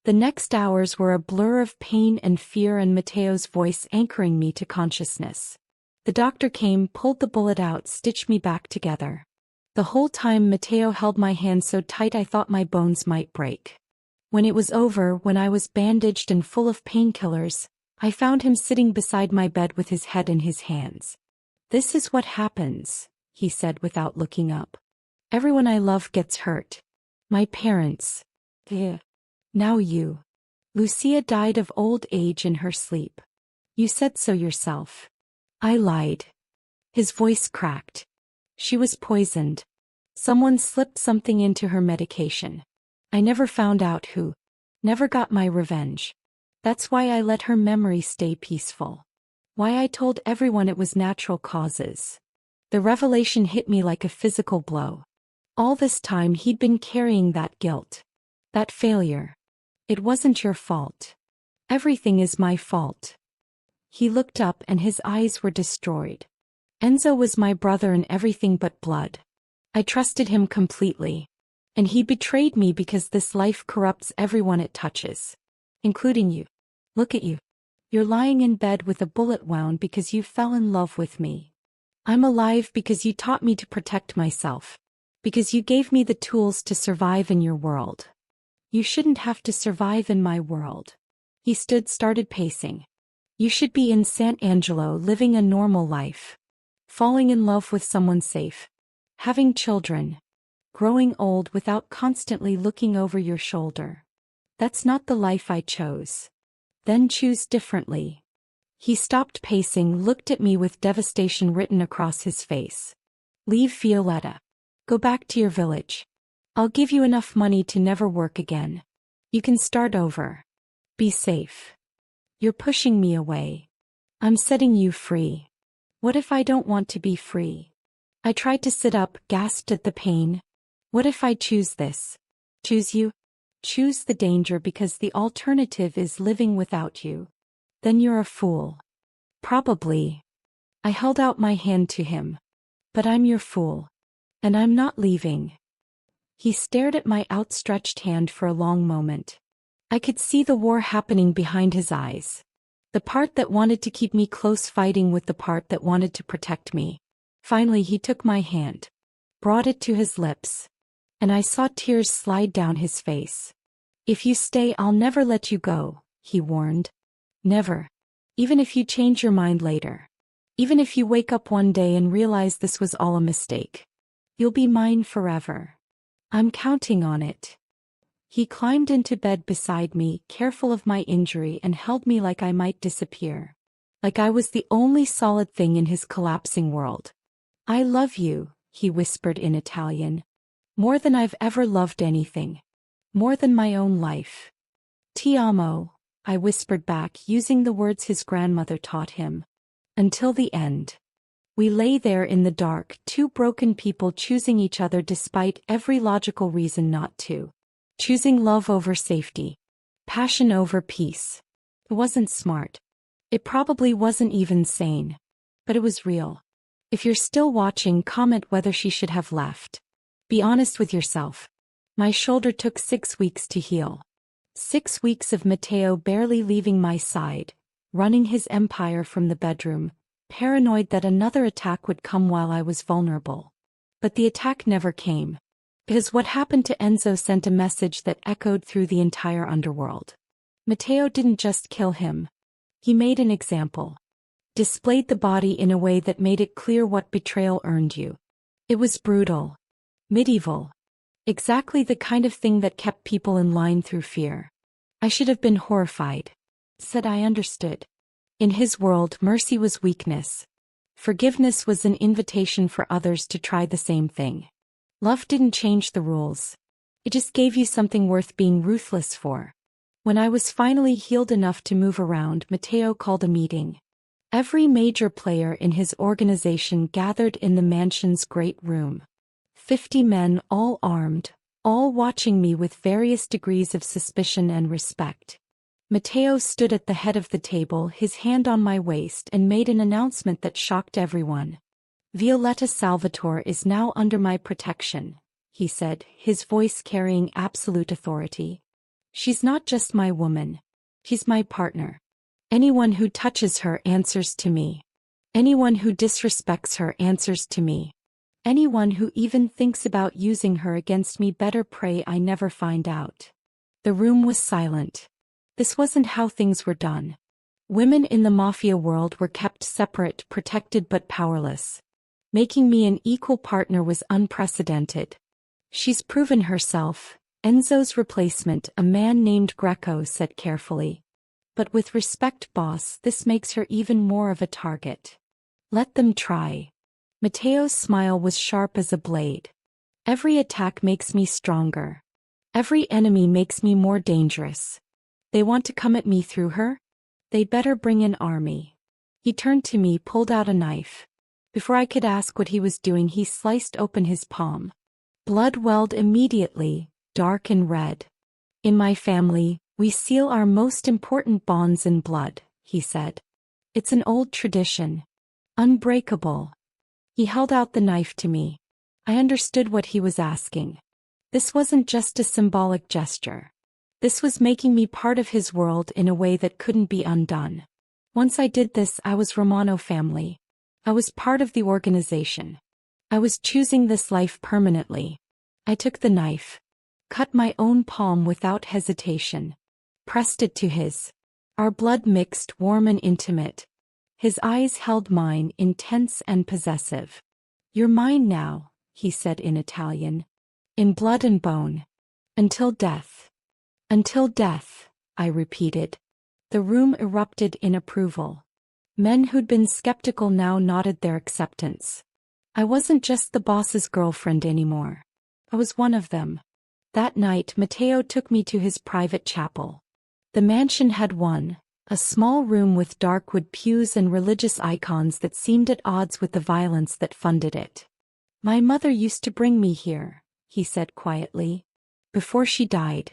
The next hours were a blur of pain and fear, and Mateo's voice anchoring me to consciousness. The doctor came, pulled the bullet out, stitched me back together. The whole time Mateo held my hand so tight I thought my bones might break. When it was over, when I was bandaged and full of painkillers, I found him sitting beside my bed with his head in his hands. "This is what happens," he said without looking up. "Everyone I love gets hurt. My parents. Now you. Lucia died of old age in her sleep. You said so yourself." I lied. His voice cracked. "She was poisoned. Someone slipped something into her medication. I never found out who. Never got my revenge. That's why I let her memory stay peaceful. Why I told everyone it was natural causes." The revelation hit me like a physical blow. All this time he'd been carrying that guilt. That failure. "It wasn't your fault. Everything is my fault." He looked up and his eyes were destroyed. Enzo was my brother in everything but blood. I trusted him completely. And he betrayed me because this life corrupts everyone it touches. Including you. Look at you. You're lying in bed with a bullet wound because you fell in love with me. I'm alive because you taught me to protect myself. Because you gave me the tools to survive in your world. You shouldn't have to survive in my world. He started pacing. You should be in San Angelo living a normal life. Falling in love with someone safe. Having children. Growing old without constantly looking over your shoulder. That's not the life I chose. Then choose differently." He stopped pacing, looked at me with devastation written across his face. "Leave Violetta. Go back to your village. I'll give you enough money to never work again. You can start over. Be safe. You're pushing me away. I'm setting you free. What if I don't want to be free?" I tried to sit up, gasped at the pain. "What if I choose this? Choose you? Choose the danger because the alternative is living without you. Then you're a fool." "Probably." I held out my hand to him. "But I'm your fool. And I'm not leaving." He stared at my outstretched hand for a long moment. I could see the war happening behind his eyes. The part that wanted to keep me close fighting with the part that wanted to protect me. Finally he took my hand. Brought it to his lips. And I saw tears slide down his face. "If you stay, I'll never let you go," he warned. "Never. Even if you change your mind later. Even if you wake up one day and realize this was all a mistake, you'll be mine forever. I'm counting on it. He climbed into bed beside me, careful of my injury, and held me like I might disappear. Like I was the only solid thing in his collapsing world. I love you, he whispered in Italian. More than I've ever loved anything. More than my own life. Ti amo, I whispered back, using the words his grandmother taught him. Until the end. We lay there in the dark, two broken people choosing each other despite every logical reason not to. Choosing love over safety. Passion over peace. It wasn't smart. It probably wasn't even sane. But it was real. If you're still watching, comment whether she should have left. Be honest with yourself. My shoulder took 6 weeks to heal. 6 weeks of Matteo barely leaving my side, running his empire from the bedroom, paranoid that another attack would come while I was vulnerable. But the attack never came. Because what happened to Enzo sent a message that echoed through the entire underworld. Matteo didn't just kill him. He made an example. Displayed the body in a way that made it clear what betrayal earned you. It was brutal. Medieval. Exactly the kind of thing that kept people in line through fear. I should have been horrified. Said I understood. In his world, mercy was weakness. Forgiveness was an invitation for others to try the same thing. Love didn't change the rules. It just gave you something worth being ruthless for. When I was finally healed enough to move around, Matteo called a meeting. Every major player in his organization gathered in the mansion's great room. 50 men, all armed, all watching me with various degrees of suspicion and respect. Matteo stood at the head of the table, his hand on my waist, and made an announcement that shocked everyone. Violetta Salvatore is now under my protection, he said, his voice carrying absolute authority. She's not just my woman. She's my partner. Anyone who touches her answers to me. Anyone who disrespects her answers to me. Anyone who even thinks about using her against me better pray I never find out. The room was silent. This wasn't how things were done. Women in the mafia world were kept separate, protected but powerless. Making me an equal partner was unprecedented. She's proven herself. Enzo's replacement, a man named Greco, said carefully. But with respect, boss, this makes her even more of a target. Let them try. Matteo's smile was sharp as a blade. Every attack makes me stronger. Every enemy makes me more dangerous. They want to come at me through her? They'd better bring an army. He turned to me, pulled out a knife. Before I could ask what he was doing, he sliced open his palm. Blood welled immediately, dark and red. In my family, we seal our most important bonds in blood, he said. It's an old tradition. Unbreakable. He held out the knife to me. I understood what he was asking. This wasn't just a symbolic gesture. This was making me part of his world in a way that couldn't be undone. Once I did this, I was Romano family. I was part of the organization. I was choosing this life permanently. I took the knife. Cut my own palm without hesitation. Pressed it to his. Our blood mixed, warm and intimate. His eyes held mine, intense and possessive. You're mine now, he said in Italian. In blood and bone. Until death. Until death, I repeated. The room erupted in approval. Men who'd been skeptical now nodded their acceptance. I wasn't just the boss's girlfriend anymore. I was one of them. That night, Matteo took me to his private chapel. The mansion had one, a small room with dark wood pews and religious icons that seemed at odds with the violence that funded it. My mother used to bring me here, he said quietly. Before she died.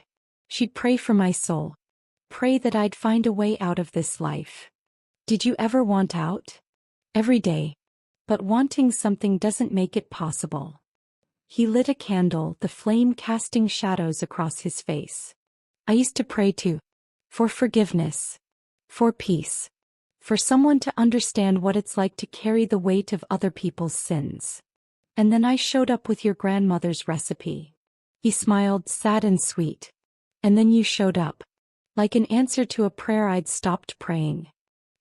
She'd pray for my soul. Pray that I'd find a way out of this life. Did you ever want out? Every day. But wanting something doesn't make it possible. He lit a candle, the flame casting shadows across his face. I used to pray too. For forgiveness. For peace. For someone to understand what it's like to carry the weight of other people's sins. And then I showed up with your grandmother's recipe. He smiled, sad and sweet. And then you showed up. Like an answer to a prayer I'd stopped praying.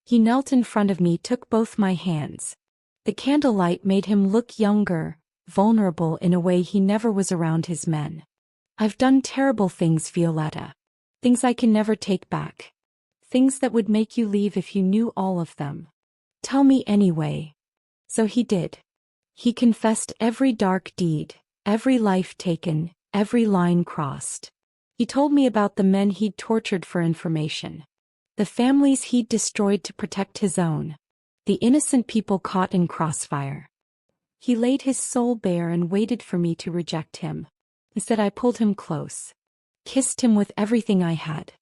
He knelt in front of me, took both my hands. The candlelight made him look younger, vulnerable in a way he never was around his men. I've done terrible things, Violetta. Things I can never take back. Things that would make you leave if you knew all of them. Tell me anyway. So he did. He confessed every dark deed, every life taken, every line crossed. He told me about the men he'd tortured for information. The families he'd destroyed to protect his own. The innocent people caught in crossfire. He laid his soul bare and waited for me to reject him. Instead, I pulled him close. Kissed him with everything I had.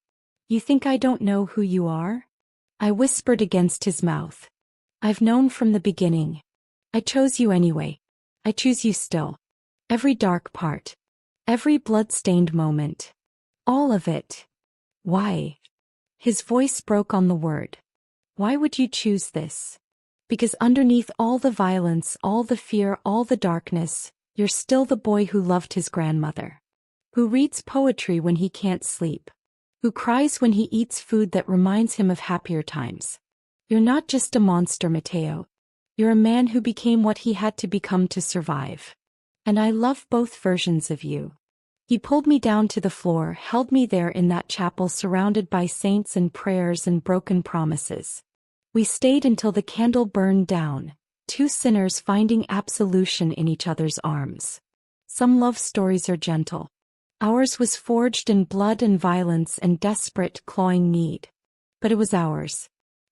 You think I don't know who you are? I whispered against his mouth. I've known from the beginning. I chose you anyway. I choose you still. Every dark part. Every blood-stained moment. All of it. Why? His voice broke on the word. Why would you choose this? Because underneath all the violence, all the fear, all the darkness, you're still the boy who loved his grandmother. Who reads poetry when he can't sleep. Who cries when he eats food that reminds him of happier times. You're not just a monster, Matteo. You're a man who became what he had to become to survive. And I love both versions of you. He pulled me down to the floor, held me there in that chapel surrounded by saints and prayers and broken promises. We stayed until the candle burned down, two sinners finding absolution in each other's arms. Some love stories are gentle. Ours was forged in blood and violence and desperate, clawing need. But it was ours.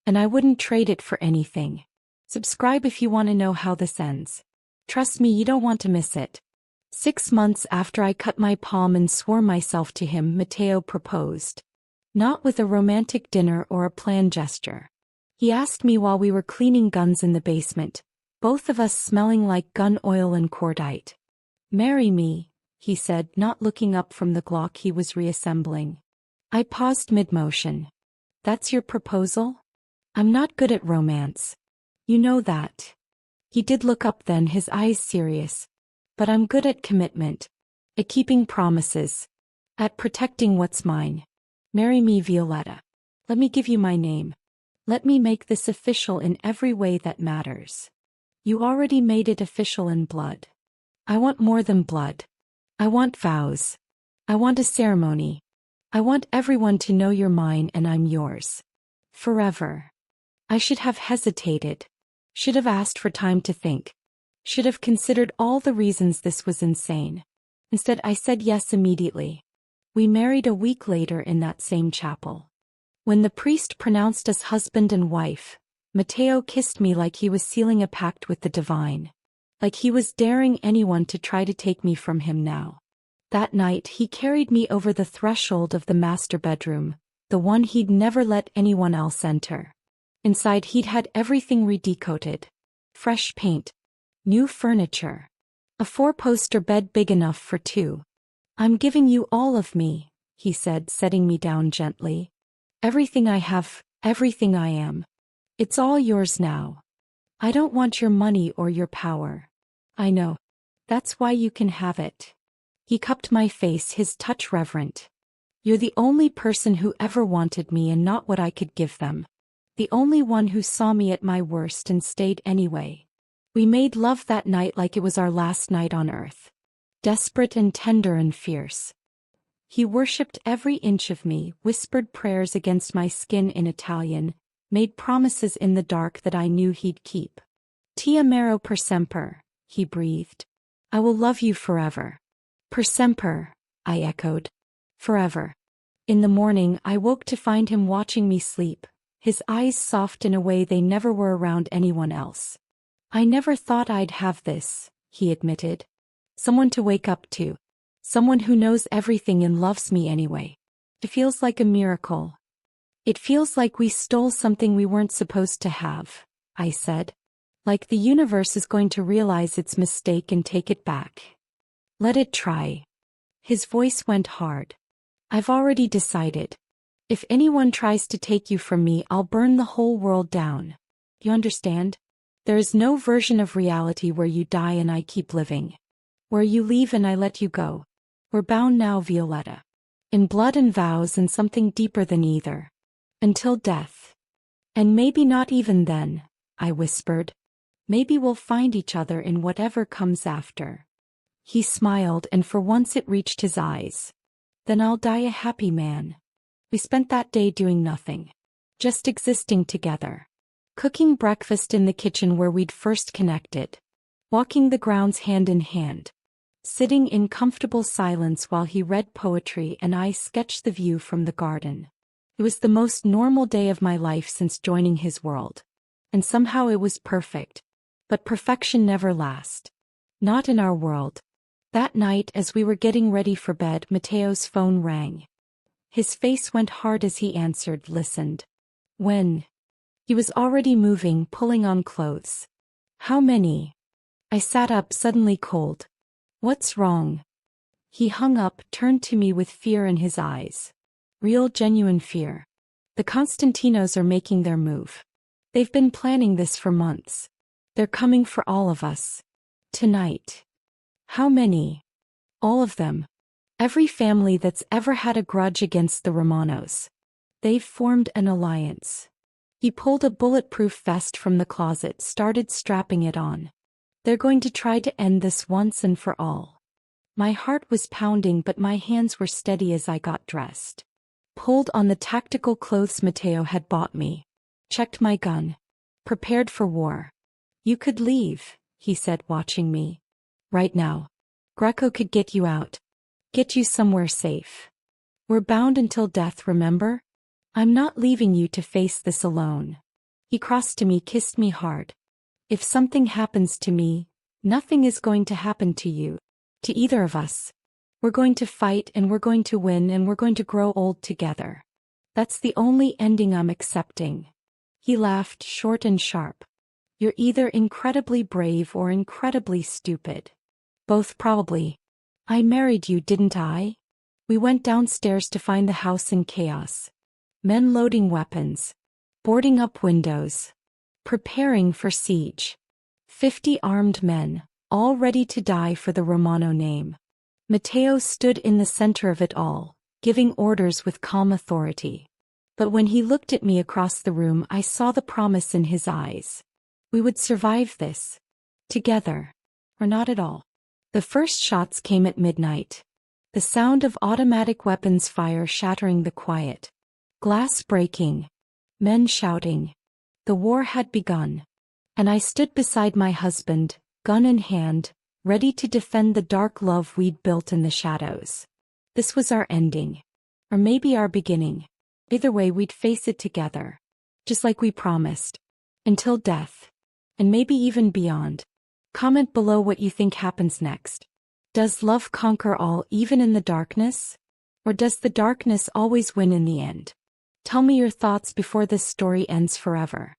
And I wouldn't trade it for anything. Subscribe if you want to know how this ends. Trust me, you don't want to miss it. 6 months after I cut my palm and swore myself to him, Matteo proposed. Not with a romantic dinner or a planned gesture. He asked me while we were cleaning guns in the basement, both of us smelling like gun oil and cordite. Marry me, he said, not looking up from the Glock he was reassembling. I paused mid-motion. That's your proposal? I'm not good at romance. You know that. He did look up then, his eyes serious. But I'm good at commitment. At keeping promises. At protecting what's mine. Marry me, Violetta. Let me give you my name. Let me make this official in every way that matters. You already made it official in blood. I want more than blood. I want vows. I want a ceremony. I want everyone to know you're mine and I'm yours. Forever. I should have hesitated. Should have asked for time to think. Should have considered all the reasons this was insane. Instead, I said yes immediately. We married a week later in that same chapel. When the priest pronounced us husband and wife, Matteo kissed me like he was sealing a pact with the divine. Like he was daring anyone to try to take me from him now. That night he carried me over the threshold of the master bedroom, the one he'd never let anyone else enter. Inside he'd had everything redecoated. Fresh paint. New furniture. A 4-poster bed big enough for 2. I'm giving you all of me, he said, setting me down gently. Everything I have, everything I am. It's all yours now. I don't want your money or your power. I know. That's why you can have it. He cupped my face, his touch reverent. You're the only person who ever wanted me and not what I could give them. The only one who saw me at my worst and stayed anyway. We made love that night like it was our last night on earth. Desperate and tender and fierce. He worshipped every inch of me, whispered prayers against my skin in Italian, made promises in the dark that I knew he'd keep. Ti amero per sempre, he breathed. I will love you forever. Per sempre, I echoed. Forever. In the morning I woke to find him watching me sleep, his eyes soft in a way they never were around anyone else. I never thought I'd have this, he admitted. Someone to wake up to. Someone who knows everything and loves me anyway. It feels like a miracle. It feels like we stole something we weren't supposed to have, I said. Like the universe is going to realize its mistake and take it back. Let it try. His voice went hard. I've already decided. If anyone tries to take you from me, I'll burn the whole world down. You understand? There is no version of reality where you die and I keep living. Where you leave and I let you go. We're bound now, Violetta. In blood and vows and something deeper than either. Until death. And maybe not even then, I whispered. Maybe we'll find each other in whatever comes after. He smiled, and for once it reached his eyes. Then I'll die a happy man. We spent that day doing nothing. Just existing together. Cooking breakfast in the kitchen where we'd first connected. Walking the grounds hand in hand. Sitting in comfortable silence while he read poetry and I sketched the view from the garden. It was the most normal day of my life since joining his world. And somehow it was perfect. But perfection never lasts. Not in our world. That night, as we were getting ready for bed, Mateo's phone rang. His face went hard as he answered, listened. When? He was already moving, pulling on clothes. How many? I sat up, suddenly cold. What's wrong? He hung up, turned to me with fear in his eyes. Real, genuine fear. The Constantinos are making their move. They've been planning this for months. They're coming for all of us. Tonight. How many? All of them. Every family that's ever had a grudge against the Romanos. They've formed an alliance. He pulled a bulletproof vest from the closet, started strapping it on. They're going to try to end this once and for all. My heart was pounding, but my hands were steady as I got dressed. Pulled on the tactical clothes Mateo had bought me. Checked my gun. Prepared for war. You could leave, he said, watching me. Right now. Greco could get you out. Get you somewhere safe. We're bound until death, remember? I'm not leaving you to face this alone. He crossed to me, kissed me hard. If something happens to me, nothing is going to happen to you. To either of us. We're going to fight, and we're going to win, and we're going to grow old together. That's the only ending I'm accepting. He laughed, short and sharp. You're either incredibly brave or incredibly stupid. Both probably. I married you, didn't I? We went downstairs to find the house in chaos. Men loading weapons. Boarding up windows. Preparing for siege. 50 armed men, all ready to die for the Romano name. Mateo stood in the center of it all, giving orders with calm authority. But when he looked at me across the room, I saw the promise in his eyes. We would survive this. Together. Or not at all. The first shots came at midnight. The sound of automatic weapons fire shattering the quiet. Glass breaking. Men shouting. The war had begun. And I stood beside my husband, gun in hand, ready to defend the dark love we'd built in the shadows. This was our ending. Or maybe our beginning. Either way, we'd face it together. Just like we promised. Until death. And maybe even beyond. Comment below what you think happens next. Does love conquer all, even in the darkness? Or does the darkness always win in the end? Tell me your thoughts before this story ends forever.